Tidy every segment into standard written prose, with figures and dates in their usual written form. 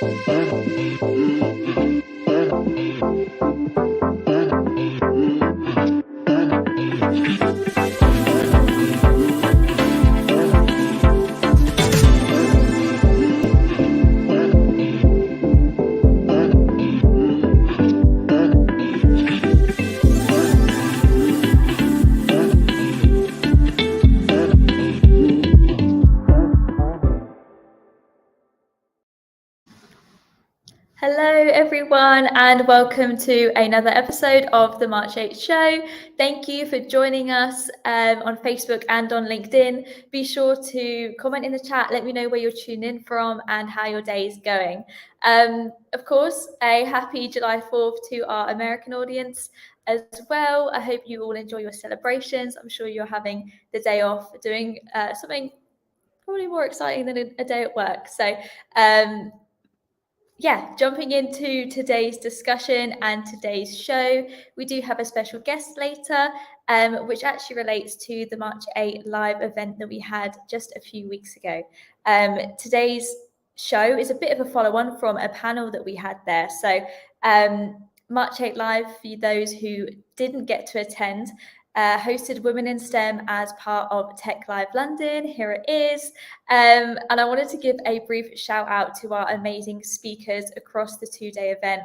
Hello everyone and welcome to another episode of the March 8th show. Thank you for joining us on Facebook and on LinkedIn. Be sure to comment in the chat, let me know where you're tuning in from and how your day is going. Of course, a happy July 4th to our American audience as well. I hope you all enjoy your celebrations. I'm sure you're having the day off doing something probably more exciting than a day at work. So jumping into today's discussion and today's show, we do have a special guest later, which actually relates to the March 8 live event that we had just a few weeks ago. Today's show is a bit of a follow-on from a panel that we had there. So March 8 Live, for those who didn't get to attend, hosted Women in STEM as part of Tech Live London. Here it is. And I wanted to give a brief shout out to our amazing speakers across the two-day event,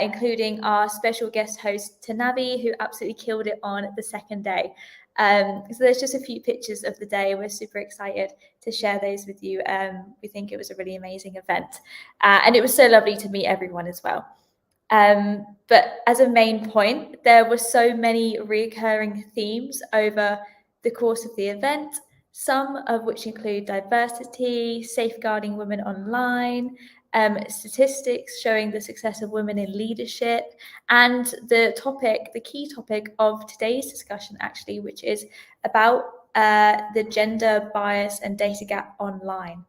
including our special guest host, Tanavi, who absolutely killed it on the second day. So there's just a few pictures of the day. We're super excited to share those with you. We think it was a really amazing event. And it was so lovely to meet everyone as well. But as a main point, there were so many recurring themes over the course of the event, some of which include diversity, safeguarding women online, statistics showing the success of women in leadership, and the key topic of today's discussion actually, which is about the gender bias and data gap online.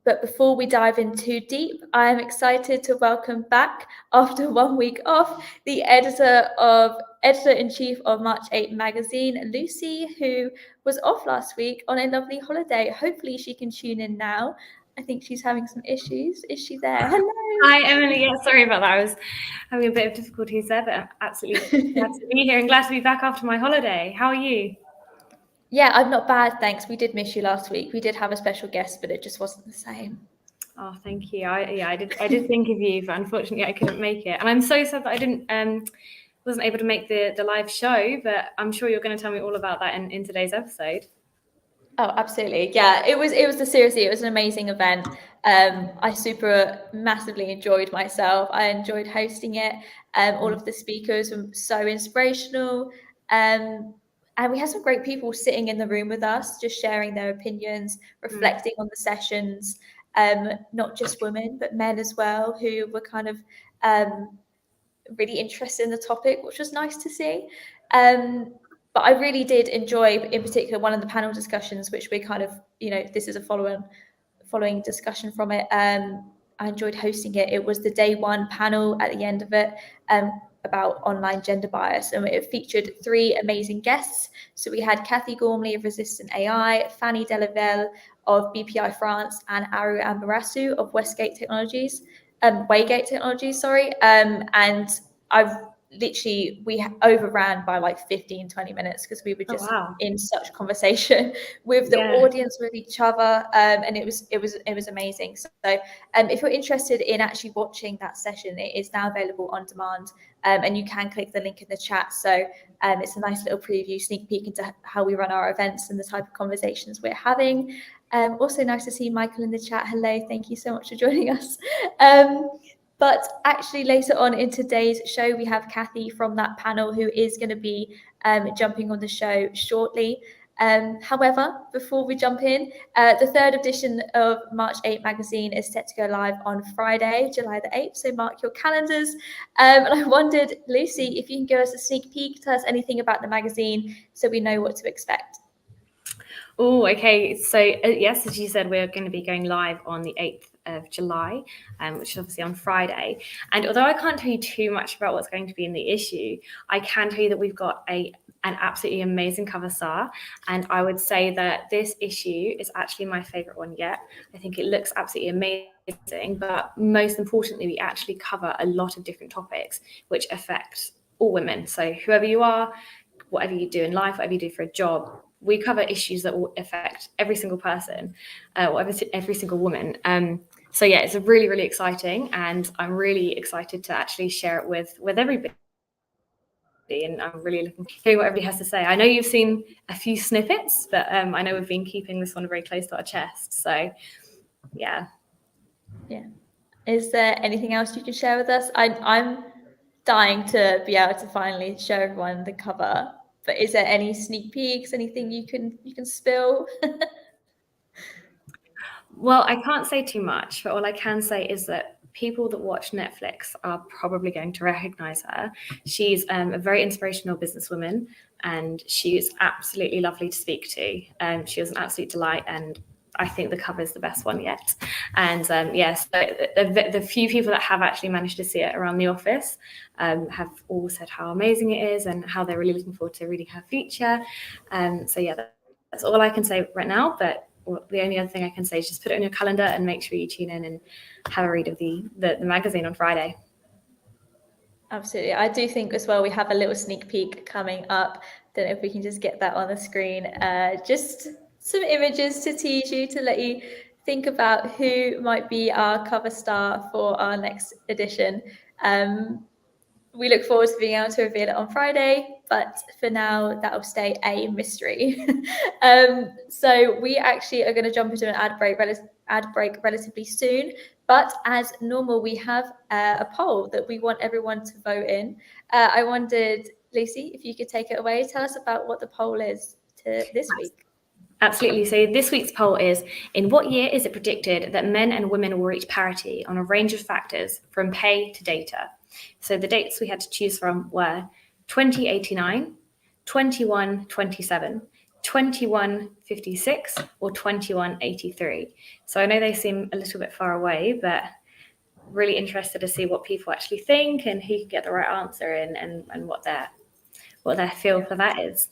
But before we dive in too deep, I am excited to welcome back, after 1 week off, the editor-in-chief of March 8 magazine, Lucy, who was off last week on a lovely holiday. Hopefully she can tune in now. I think she's having some issues. Is she there? Hello. Hi, Emily. Yeah, sorry about that. I was having a bit of difficulties there, but I'm absolutely glad to be here and glad to be back after my holiday. How are you? Yeah, I'm not bad, thanks. We did miss you last week. We did have a special guest, but it just wasn't the same. Oh, thank you. I did think of you, but unfortunately I couldn't make it. And I'm so sad that I wasn't able to make the live show, but I'm sure you're going to tell me all about that in today's episode. Oh, absolutely. Yeah, it was an amazing event. I super massively enjoyed myself. I enjoyed hosting it. All of the speakers were so inspirational. And we had some great people sitting in the room with us, just sharing their opinions, reflecting on the sessions, not just women, but men as well, who were kind of really interested in the topic, which was nice to see. But I really did enjoy, in particular, one of the panel discussions, which we kind of, this is a following discussion from it. I enjoyed hosting it. It was the day one panel at the end of it about online gender bias, and it featured three amazing guests. So we had Kathy Gormley of Resistant AI, Fanny Delavelle of BPI France, and Aru Ambarasu of Waygate Technologies, and we overran by like 15-20 minutes because we were just in such conversation with the audience, with each other, and it was amazing. So if you're interested in actually watching that session, it is now available on demand, and you can click the link in the chat. So it's a nice little preview, sneak peek into how we run our events and the type of conversations we're having. Also nice to see Michael in the chat. Hello, thank you so much for joining us. But actually later on in today's show, we have Kathy from that panel who is going to be jumping on the show shortly. However, before we jump in, the third edition of March 8 magazine is set to go live on Friday, July the 8th, so mark your calendars. And I wondered, Lucy, if you can give us a sneak peek, tell us anything about the magazine so we know what to expect. Oh, okay. So yes, as you said, we're going to be going live on the 8th of July, which is obviously on Friday. And although I can't tell you too much about what's going to be in the issue, I can tell you that we've got a an absolutely amazing cover star. And I would say that this issue is actually my favorite one yet. I think it looks absolutely amazing, but most importantly, we actually cover a lot of different topics which affect all women. So whoever you are, whatever you do in life, whatever you do for a job, we cover issues that will affect every single person, every single woman. So yeah, it's really, really exciting, and I'm really excited to actually share it with everybody. And I'm really looking to hear what everybody has to say. I know you've seen a few snippets, but I know we've been keeping this one very close to our chest. So yeah. Is there anything else you can share with us? I'm dying to be able to finally show everyone the cover, but is there any sneak peeks, anything you can spill? Well, I can't say too much, but all I can say is that people that watch Netflix are probably going to recognize her. She's a very inspirational businesswoman, and she's absolutely lovely to speak to. She was an absolute delight, and I think the cover is the best one yet. And yes, the few people that have actually managed to see it around the office have all said how amazing it is and how they're really looking forward to reading her feature. So yeah, that's all I can say right now. But the only other thing I can say is just put it on your calendar and make sure you tune in and have a read of the magazine on Friday. Absolutely. I do think as well we have a little sneak peek coming up. Don't know if we can just get that on the screen. Just some images to tease you, to let you think about who might be our cover star for our next edition. We look forward to being able to reveal it on Friday, but for now, that'll stay a mystery. So we actually are going to jump into an ad break relatively soon. But as normal, we have a poll that we want everyone to vote in. I wondered, Lucy, if you could take it away. Tell us about what the poll is this week. Absolutely. So this week's poll is, in what year is it predicted that men and women will reach parity on a range of factors from pay to data? So the dates we had to choose from were 2089, 2127, 2156, or 2183. So I know they seem a little bit far away, but really interested to see what people actually think and who can get the right answer and what their feel for that is.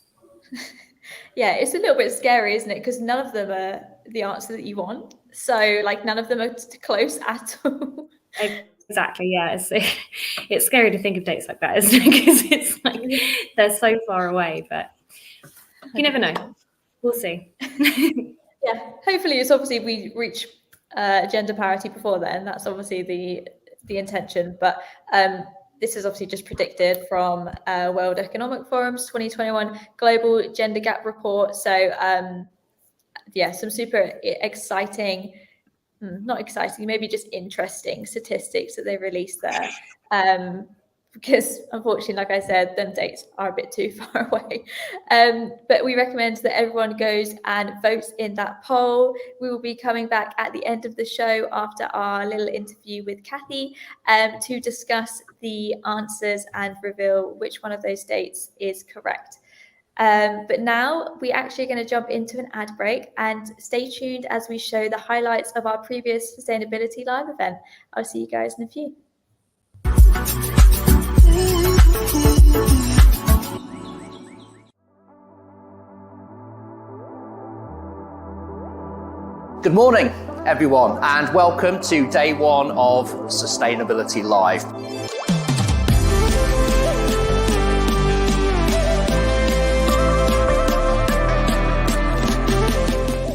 Yeah, it's a little bit scary, isn't it? Because none of them are the answer that you want. So like none of them are close at all. Exactly, yeah. It's scary to think of dates like that, isn't it? Because it's like they're so far away, but you never know. We'll see. Yeah, hopefully it's obviously we reach gender parity before then. That's obviously the intention. But this is obviously just predicted from World Economic Forum's 2021 Global Gender Gap Report. So yeah, some super exciting, not exciting, maybe just interesting statistics that they released there. Because unfortunately, like I said, them dates are a bit too far away. But we recommend that everyone goes and votes in that poll. We will be coming back at the end of the show after our little interview with Kathy to discuss the answers and reveal which one of those dates is correct. But now we actually are going to jump into an ad break, and stay tuned as we show the highlights of our previous Sustainability Live event. I'll see you guys in a few. Good morning, everyone, and welcome to day one of Sustainability Live.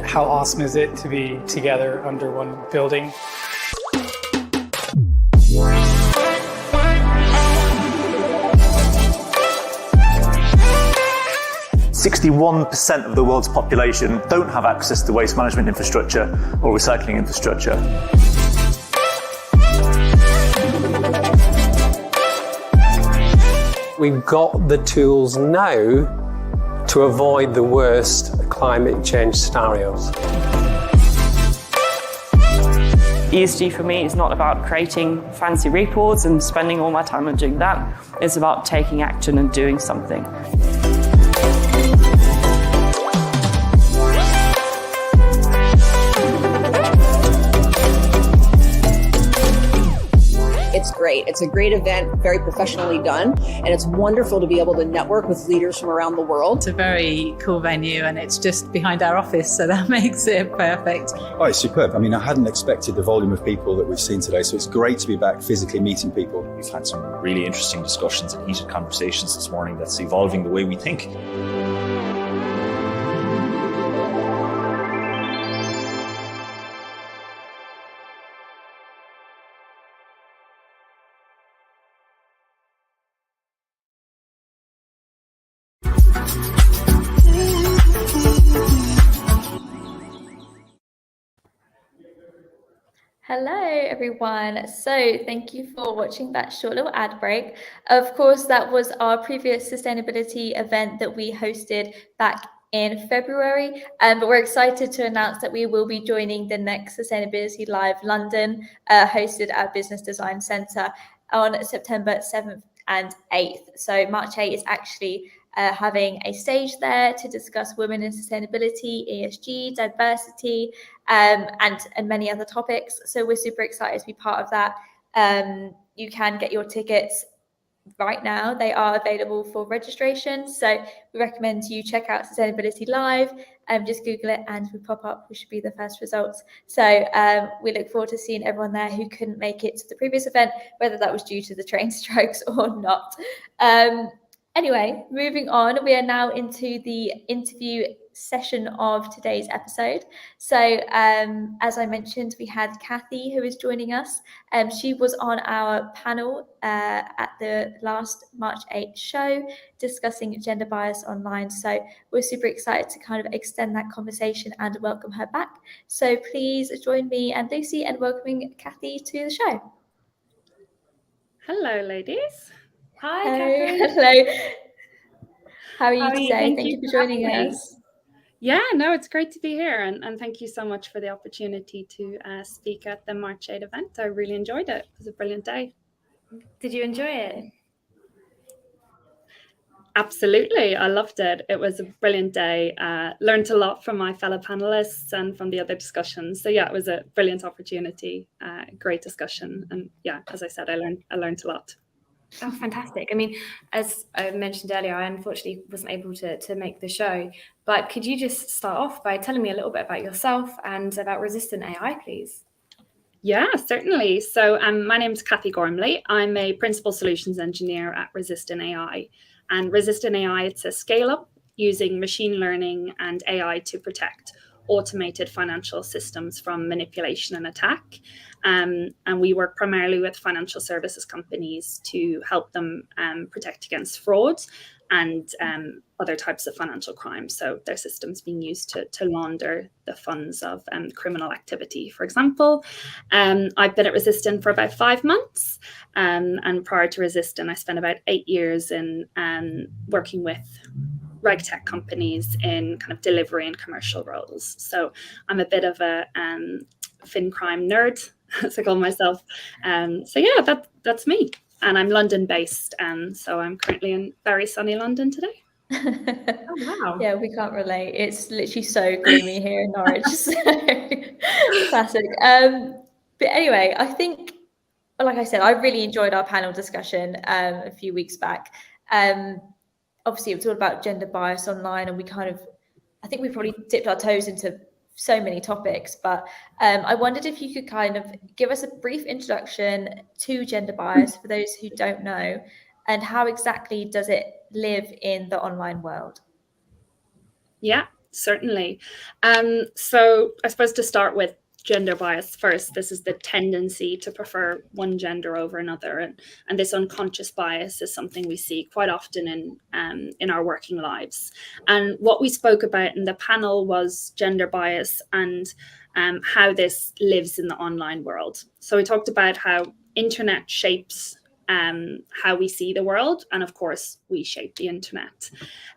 How awesome is it to be together under one building? 61% of the world's population don't have access to waste management infrastructure or recycling infrastructure. We've got the tools now to avoid the worst climate change scenarios. ESG for me is not about creating fancy reports and spending all my time on doing that. It's about taking action and doing something. It's great. It's a great event, very professionally done, and it's wonderful to be able to network with leaders from around the world. It's a very cool venue, and it's just behind our office, so that makes it perfect. Oh, it's superb. I mean, I hadn't expected the volume of people that we've seen today, so it's great to be back physically meeting people. We've had some really interesting discussions and heated conversations this morning that's evolving the way we think. Hello, everyone. So thank you for watching that short little ad break. Of course, that was our previous sustainability event that we hosted back in February, but we're excited to announce that we will be joining the next Sustainability Live London, hosted at Business Design Centre on September 7th and 8th. So March 8 is actually having a stage there to discuss women in sustainability, ESG, diversity, and many other topics. So we're super excited to be part of that. You can get your tickets right now. They are available for registration. So we recommend you check out Sustainability Live. Just Google it and we pop up. We should be the first results. So we look forward to seeing everyone there who couldn't make it to the previous event, whether that was due to the train strikes or not. Anyway, moving on, we are now into the interview session of today's episode. So as I mentioned, we had Kathy who is joining us. She was on our panel at the last March 8 show discussing gender bias online. So we're super excited to kind of extend that conversation and welcome her back. So please join me and Lucy in welcoming Kathy to the show. Hello, ladies. Hi, Kathy. Catherine. Hello. How are you How are today? you? Thank you for joining us. Yeah, no, it's great to be here. And thank you so much for the opportunity to speak at the March 8 event. I really enjoyed it. It was a brilliant day. Did you enjoy it? Absolutely. I loved it. It was a brilliant day. Learned a lot from my fellow panelists and from the other discussions. So yeah, it was a brilliant opportunity. Great discussion. And yeah, as I said, I learned a lot. Oh, fantastic. I mean, as I mentioned earlier, I unfortunately wasn't able to make the show, but could you just start off by telling me a little bit about yourself and about Resistant AI, please? Yeah, certainly. So my name is Kathy Gormley. I'm a principal solutions engineer at Resistant AI. And Resistant AI, it's a scale-up using machine learning and AI to protect automated financial systems from manipulation and attack. And we work primarily with financial services companies to help them protect against fraud and other types of financial crime. So their systems being used to launder the funds of criminal activity, for example. I've been at Resistant for about 5 months. And prior to Resistant, I spent about 8 years in working with RegTech companies in kind of delivery and commercial roles. So I'm a bit of a fin crime nerd, as I call myself. So yeah, that's me. And I'm London based. So I'm currently in very sunny London today. Oh, wow. Yeah, we can't relate. It's literally so gloomy here in Norwich. So classic. But anyway, I think, like I said, I really enjoyed our panel discussion a few weeks back. Obviously, it was all about gender bias online, and I think we probably dipped our toes into so many topics, but I wondered if you could kind of give us a brief introduction to gender bias for those who don't know, and how exactly does it live in the online world? Yeah, certainly. So I suppose to start with gender bias first, this is the tendency to prefer one gender over another, and this unconscious bias is something we see quite often in our working lives. And what we spoke about in the panel was gender bias and how this lives in the online world. So we talked about how internet shapes how we see the world, and of course we shape the internet.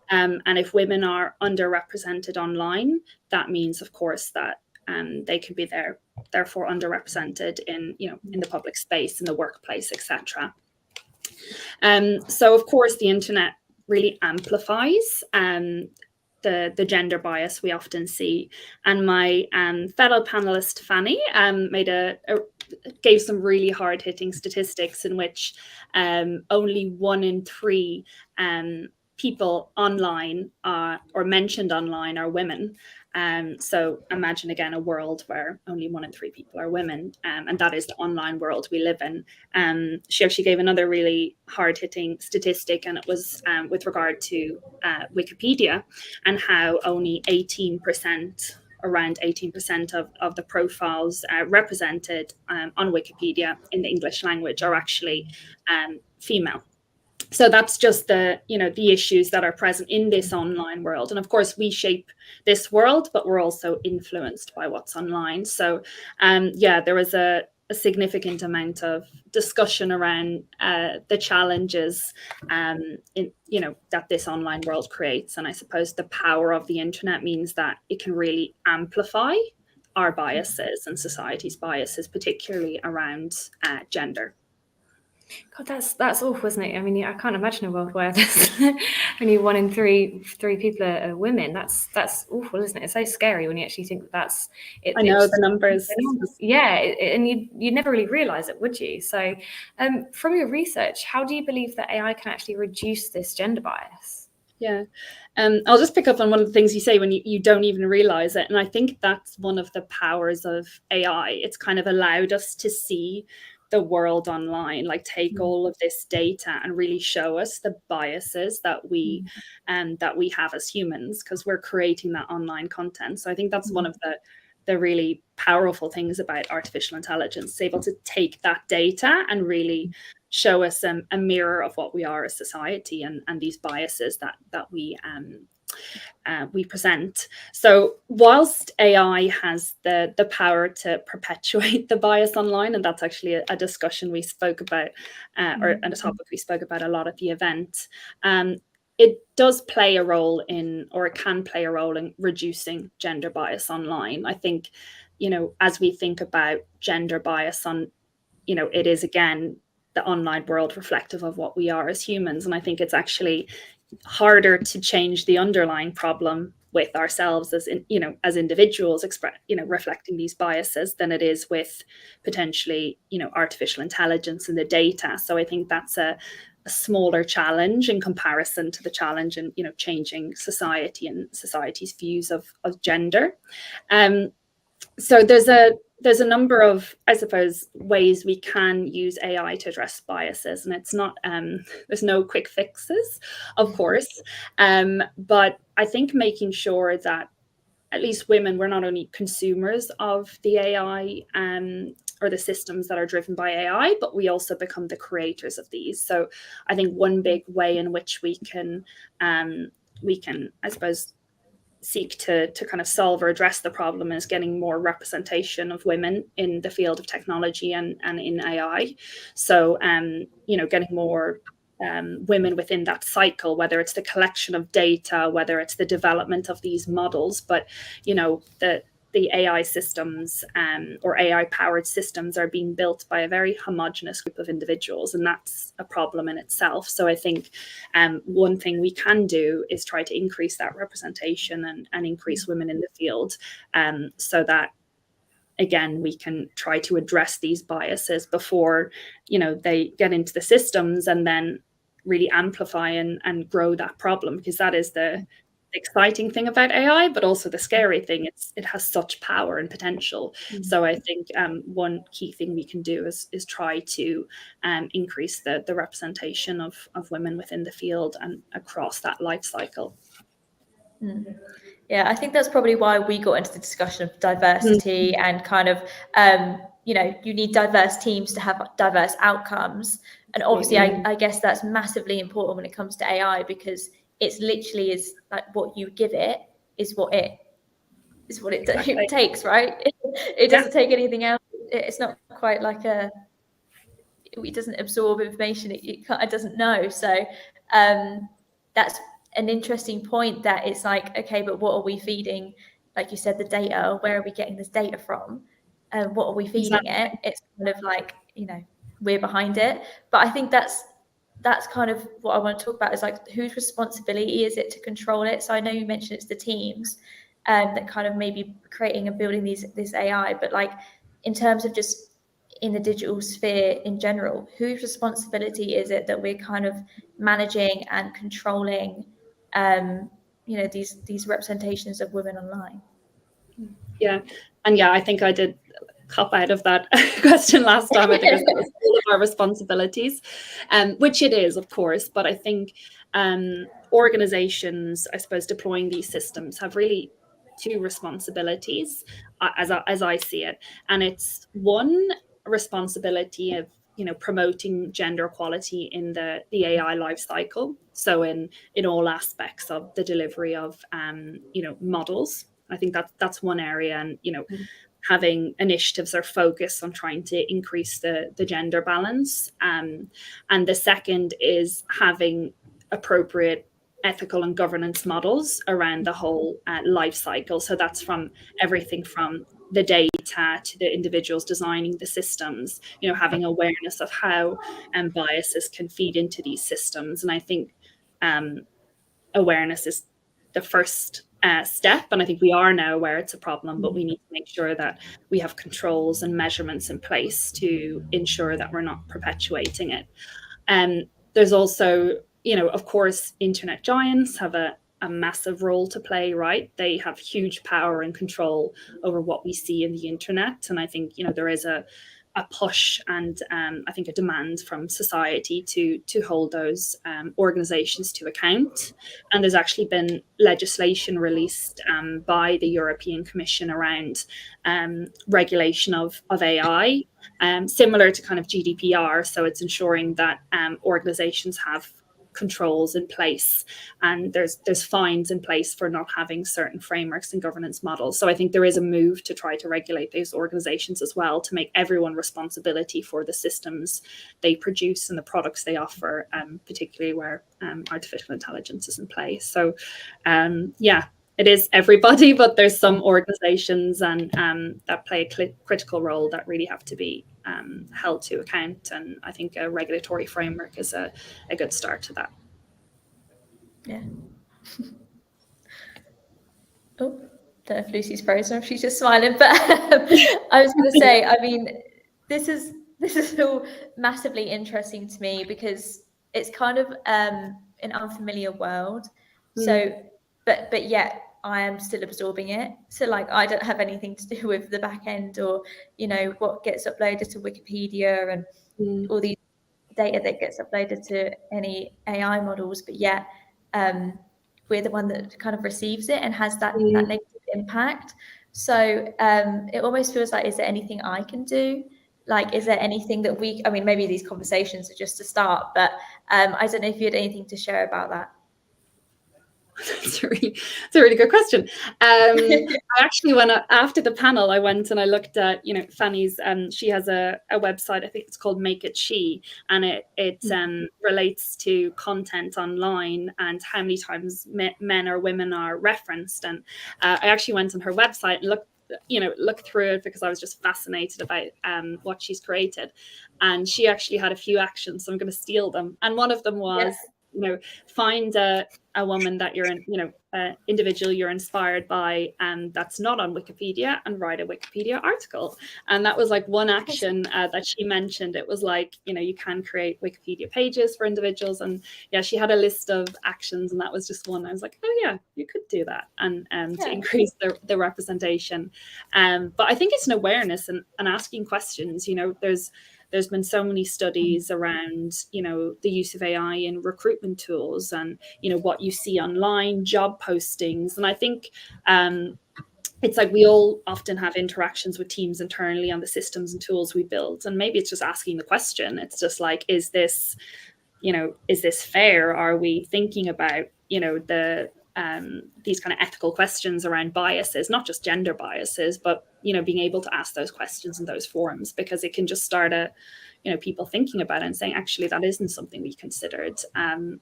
And if women are underrepresented online, that means of course that they can be therefore underrepresented in the public space, in the workplace, etc. So of course the internet really amplifies the gender bias we often see. And my fellow panelist Fanny gave some really hard-hitting statistics in which only 1 in 3 people online or mentioned online are women. So imagine again a world where only 1 in 3 people are women, and that is the online world we live in. She actually gave another really hard-hitting statistic, and it was with regard to Wikipedia, and how only around 18% of the profiles represented on Wikipedia in the English language are actually female. So that's just the issues that are present in this online world. And of course, we shape this world, but we're also influenced by what's online. So there was a significant amount of discussion around the challenges that this online world creates. And I suppose the power of the internet means that it can really amplify our biases and society's biases, particularly around gender. God, that's awful, isn't it? I mean, I can't imagine a world where there's only 1 in 3 people are women. That's awful, isn't it? It's so scary when you actually think that's it. I know the numbers. Yeah, and you'd never really realize it, would you? So, from your research, how do you believe that AI can actually reduce this gender bias? Yeah, I'll just pick up on one of the things you say when you don't even realize it. And I think that's one of the powers of AI. It's kind of allowed us to see the world online, like take all of this data and really show us the biases that we have as humans, because we're creating that online content. So I think that's one of the really powerful things about artificial intelligence. It's able to take that data and really show us a mirror of what we are as society and these biases that we present. So whilst AI has the power to perpetuate the bias online, and that's actually a discussion we spoke about, or a topic we spoke about a lot at the event, it does play a role in, or it can play a role in reducing gender bias online. I think, as we think about gender bias it is again the online world reflective of what we are as humans. And I think it's actually harder to change the underlying problem with ourselves as individuals reflecting these biases than it is with potentially artificial intelligence and the data. So I think that's a smaller challenge in comparison to the challenge in changing society and society's views of gender. So there's a number of, I suppose, ways we can use AI to address biases, and it's not there's no quick fixes, of course, but I think making sure that at least women, we're not only consumers of the AI or the systems that are driven by AI, but we also become the creators of these. So I think one big way in which we can, I suppose, seek to kind of solve or address the problem is getting more representation of women in the field of technology and in AI. So, getting more women within that cycle, whether it's the collection of data, whether it's the development of these models, but, the AI systems or AI-powered systems are being built by a very homogenous group of individuals, and that's a problem in itself. So I think one thing we can do is try to increase that representation and increase women in the field, so that, again, we can try to address these biases before, they get into the systems and then really amplify and grow that problem, because that is the exciting thing about AI, but also the scary thing. It has such power and potential. So I think one key thing we can do is try to increase the representation of women within the field and across that life cycle. Yeah, I think that's probably why we got into the discussion of diversity and kind of, you need diverse teams to have diverse outcomes. And obviously, I guess that's massively important when it comes to AI, because it's literally is like what you give it is what it takes, right? It doesn't take anything else. It's not quite like it doesn't absorb information. It doesn't know. So that's an interesting point, that it's like, okay, but what are we feeding? Like you said, the data, where are we getting this data from? What are we feeding it? It's kind of like, we're behind it. But I think that's that's kind of what I want to talk about, is like, whose responsibility is it to control it? So I know you mentioned it's the teams that kind of maybe creating and building this AI, but like in terms of just in the digital sphere in general, whose responsibility is it that we're kind of managing and controlling, these representations of women online? Yeah, and I think I did cop out of that question last time. I think it was all of our responsibilities, which it is, of course. But I think organizations, I suppose, deploying these systems have really two responsibilities, as I see it, and it's one responsibility of promoting gender equality in the AI life cycle. So in all aspects of the delivery of models. I think that's one area, and having initiatives or focus on trying to increase the gender balance. And the second is having appropriate ethical and governance models around the whole life cycle. So that's from everything from the data to the individuals designing the systems, having awareness of how biases can feed into these systems. And I think awareness is the first step. And I think we are now aware it's a problem, but we need to make sure that we have controls and measurements in place to ensure that we're not perpetuating it. And there's also, of course, internet giants have a massive role to play, right? They have huge power and control over what we see in the internet. And I think, there is a push and I think a demand from society to hold those organizations to account. And there's actually been legislation released by the European Commission around regulation of AI, similar to kind of GDPR. So it's ensuring that organizations have controls in place, and there's fines in place for not having certain frameworks and governance models. So I think there is a move to try to regulate those organizations as well, to make everyone responsibility for the systems they produce and the products they offer, particularly where artificial intelligence is in play. So it is everybody, but there's some organizations and that play a critical role that really have to be held to account. And I think a regulatory framework is a good start to that. Yeah. Oh, don't know if Lucy's frozen or if she's just smiling, but I was going to say, I mean, this is all massively interesting to me because it's kind of an unfamiliar world. So, but yet I am still absorbing it. So like, I don't have anything to do with the back end or, what gets uploaded to Wikipedia and all these data that gets uploaded to any AI models. But yet we're the one that kind of receives it and has that negative impact. So it almost feels like, is there anything I can do? Like, is there anything that maybe these conversations are just a start, but I don't know if you had anything to share about that. It's a really good question. I actually, after the panel, I went and I looked at, Fanny's, she has a website, I think it's called Make It She, and it relates to content online and how many times men or women are referenced. And I actually went on her website and looked through it because I was just fascinated about what she's created. And she actually had a few actions, so I'm going to steal them. And one of them was, find a woman that you're individual you're inspired by, and that's not on Wikipedia, and write a Wikipedia article. And that was like one action that she mentioned. It was like, you can create Wikipedia pages for individuals, and she had a list of actions, and that was just one. I was like, oh yeah, you could do that, and to increase the representation. But I think it's an awareness and asking questions. There's been so many studies around, the use of AI in recruitment tools and, what you see online, job postings. And I think it's like we all often have interactions with teams internally on the systems and tools we build. And maybe it's just asking the question. It's just like, is this fair? Are we thinking about, these kind of ethical questions around biases, not just gender biases, but being able to ask those questions in those forums, because it can just start people thinking about it and saying, actually, that isn't something we considered.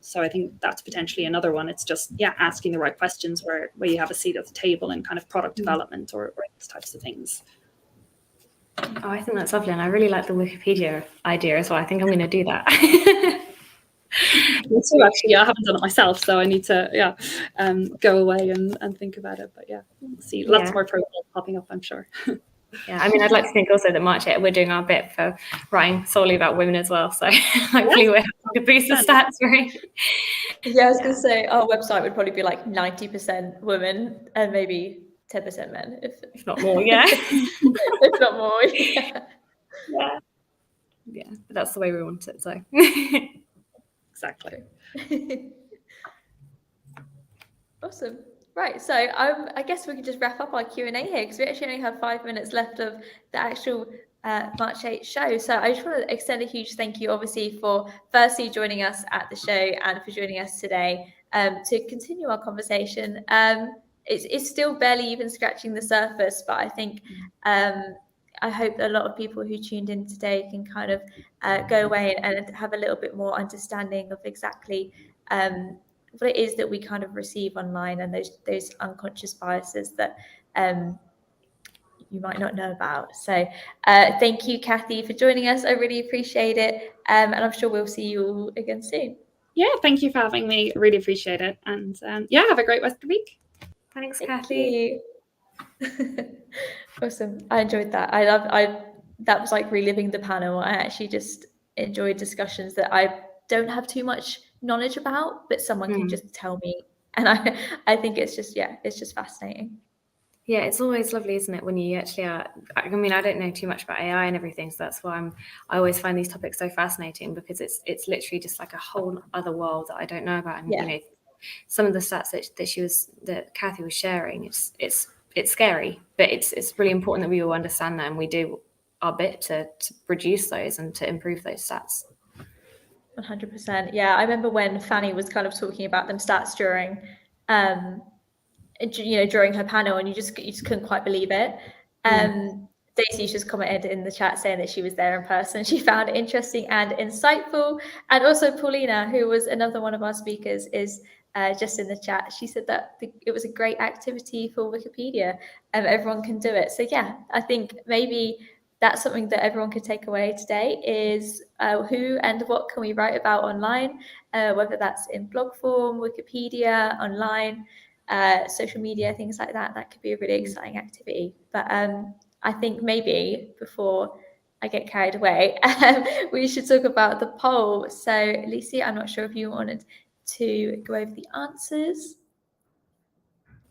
So I think that's potentially another one. It's just asking the right questions where you have a seat at the table in kind of product development or these types of things. Oh, I think that's lovely, and I really like the Wikipedia idea as well. I think I'm going to do that. Me too, actually. I haven't done it myself, so I need to go away and think about it. But yeah, we'll see lots more profiles popping up, I'm sure. Yeah, I mean, I'd like to think also that March 8, we're doing our bit for writing solely about women as well. So hopefully we're helping to boost the stats, right? Yeah, I was going to say our website would probably be like 90% women and maybe 10% men, if not more. Yeah, if not more. Yeah, but that's the way we want it. So exactly. Awesome. Right, so I guess we could just wrap up our Q&A here because we actually only have 5 minutes left of the actual March 8 show. So I just want to extend a huge thank you, obviously, for firstly joining us at the show and for joining us today to continue our conversation. It's still barely even scratching the surface, but I think I hope that a lot of people who tuned in today can kind of go away and have a little bit more understanding of exactly what it is that we kind of receive online and those unconscious biases that you might not know about. So thank you, Kathy, for joining us. I really appreciate it. And I'm sure we'll see you all again soon. Yeah, thank you for having me. I really appreciate it. And have a great rest of the week. Thanks, Kathy. Awesome. I enjoyed that. That was like reliving the panel. I actually just enjoyed discussions that I don't have too much knowledge about, but someone can just tell me. And I think it's just fascinating. Yeah, it's always lovely, isn't it, when you actually are. I mean, I don't know too much about AI and everything, so that's why I always find these topics so fascinating, because it's literally just like a whole other world that I don't know about. And you know, some of the stats that Kathy was sharing, it's scary, but it's really important that we all understand that and we do our bit to produce those and to improve those stats. 100%. Yeah, I remember when Fanny was kind of talking about them stats during her panel, and you just couldn't quite believe it. Daisy just commented in the chat saying that she was there in person. She found it interesting and insightful. And also Paulina, who was another one of our speakers, is just in the chat. She said that it was a great activity for Wikipedia and everyone can do it. So yeah, I think maybe that's something that everyone could take away today is who and what can we write about online, whether that's in blog form, Wikipedia, online, social media, things like that. That could be a really exciting activity. But I think maybe before I get carried away, we should talk about the poll. So Lisi, I'm not sure if you wanted to go over the answers.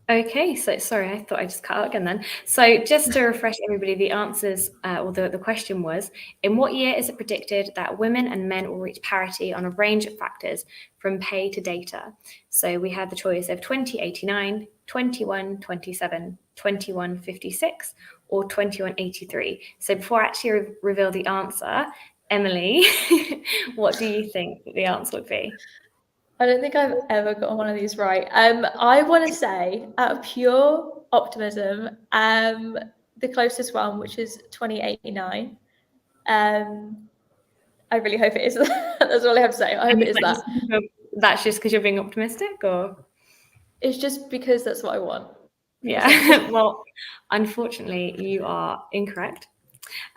Okay, so sorry, I thought I just cut out again then. So just to refresh everybody, the answers, or the question was, in what year is it predicted that women and men will reach parity on a range of factors from pay to data? So we had the choice of 2089, 2127, 2156, or 2183. So before I actually reveal the answer, Emily, what do you think the answer would be? I don't think I've ever got one of these right. I want to say, out of pure optimism, the closest one, which is 2089. I really hope it is. That's all I have to say. I hope it is that. That's just because you're being optimistic, or? It's just because that's what I want. Yeah. Well, unfortunately, you are incorrect.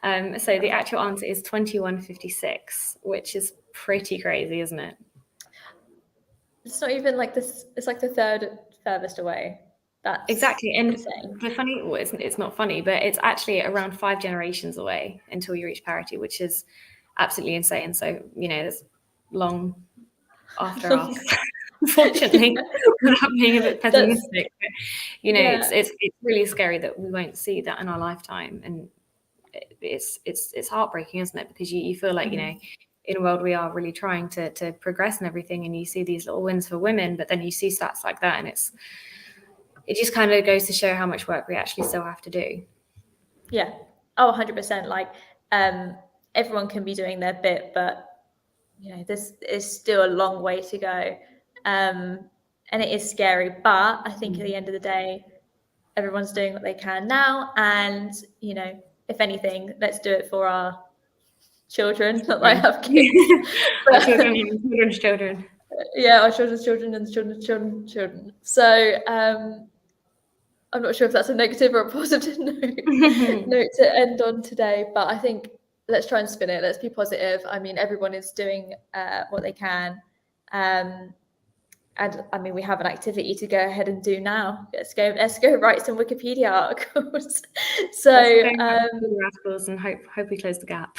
So the actual answer is 2156, which is pretty crazy, isn't it? It's not even like this. It's like the third furthest away. That's exactly. And insane. the funny, well, it's not funny, but it's actually around 5 generations away until you reach parity, which is absolutely insane. So, you know, it's long after us, unfortunately, without being a bit pessimistic. But, you know, it's really scary that we won't see that in our lifetime. And it's heartbreaking, isn't it? Because you feel like, you know, in a world we are really trying to progress and everything, and you see these little wins for women, but then you see stats like that, and it just kind of goes to show how much work we actually still have to do. Yeah. Oh, 100%. Like everyone can be doing their bit, but you know, this is still a long way to go. And it is scary, but I think at the end of the day, everyone's doing what they can now. And, you know, if anything, let's do it for our children, not that I have kids. Our children and children's children. Yeah, our children's children and children's children. So I'm not sure if that's a negative or a positive note to end on today, but I think let's try and spin it. Let's be positive. I mean, everyone is doing what they can. And I mean, we have an activity to go ahead and do now. Let's go write some Wikipedia articles. So articles and hope we close the gap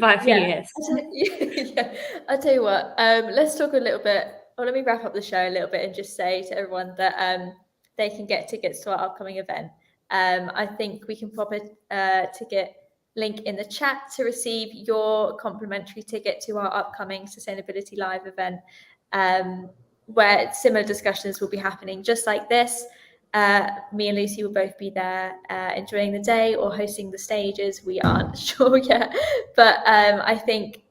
by a few years. Yeah, I'll tell you what. Let's talk a little bit. Or let me wrap up the show a little bit and just say to everyone that they can get tickets to our upcoming event. I think we can pop a ticket link in the chat to receive your complimentary ticket to our upcoming Sustainability Live event, where similar discussions will be happening just like this. Me and Lucy will both be there enjoying the day or hosting the stages. We aren't sure yet, but I think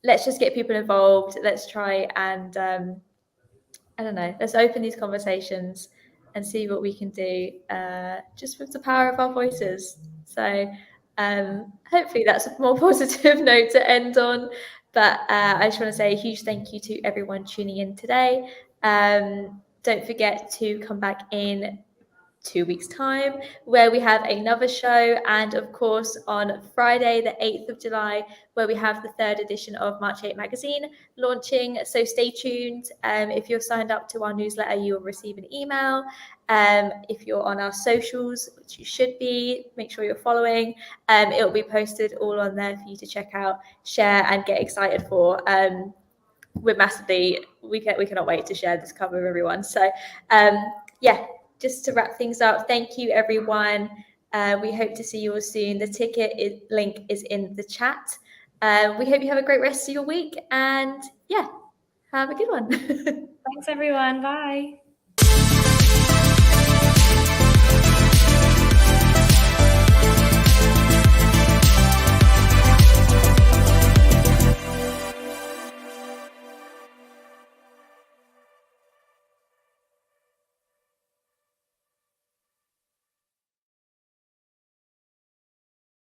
let's just get people involved. Let's try and I don't know, let's open these conversations and see what we can do just with the power of our voices. So hopefully that's a more positive note to end on. But I just want to say a huge thank you to everyone tuning in today. Don't forget to come back in 2 weeks' time, where we have another show, and of course on Friday the 8th of July, where we have the 3rd edition of March 8 magazine launching. So stay tuned. If you're signed up to our newsletter, you will receive an email. If you're on our socials, which you should be, make sure you're following. It will be posted all on there for you to check out, share, and get excited for. We cannot wait to share this cover with everyone. So yeah, just to wrap things up, thank you everyone. We hope to see you all soon. The ticket link is in the chat. We hope you have a great rest of your week, and yeah, have a good one. Thanks everyone. Bye.